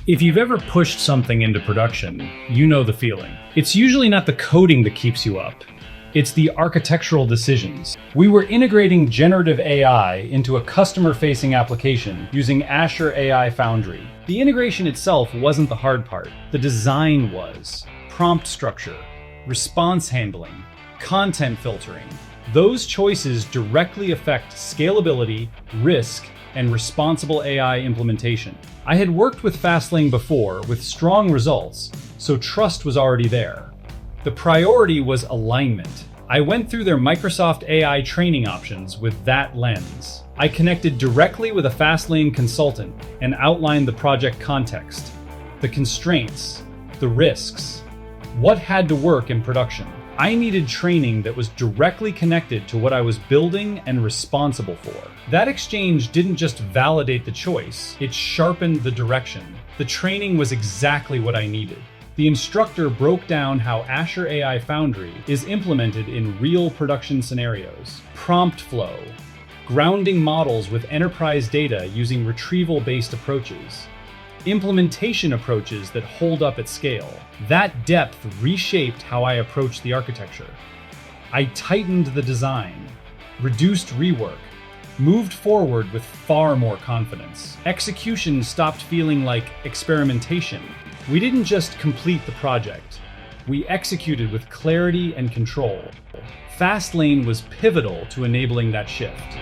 If you've ever pushed something into production, you know the feeling. It's usually not the coding that keeps you up. It's the architectural decisions. We were integrating generative AI into a customer-facing application using Azure AI Foundry. The integration itself wasn't the hard part. The design was. Prompt structure, response handling, content filtering. Those choices directly affect scalability, risk, and responsible AI implementation. I had worked with Fastlane before with strong results, so trust was already there. The priority was alignment. I went through their Microsoft AI training options with that lens. I connected directly with a Fastlane consultant and outlined the project context, the constraints, the risks, what had to work in production. I needed training that was directly connected to what I was building and responsible for. That exchange didn't just validate the choice, it sharpened the direction. The training was exactly what I needed. The instructor broke down how Azure AI Foundry is implemented in real production scenarios. Prompt flow, grounding models with enterprise data using retrieval-based approaches, implementation approaches that hold up at scale. That depth reshaped how I approached the architecture. I tightened the design, reduced rework, moved forward with far more confidence. Execution stopped feeling like experimentation. We didn't just complete the project, we executed with clarity and control. Fastlane was pivotal to enabling that shift.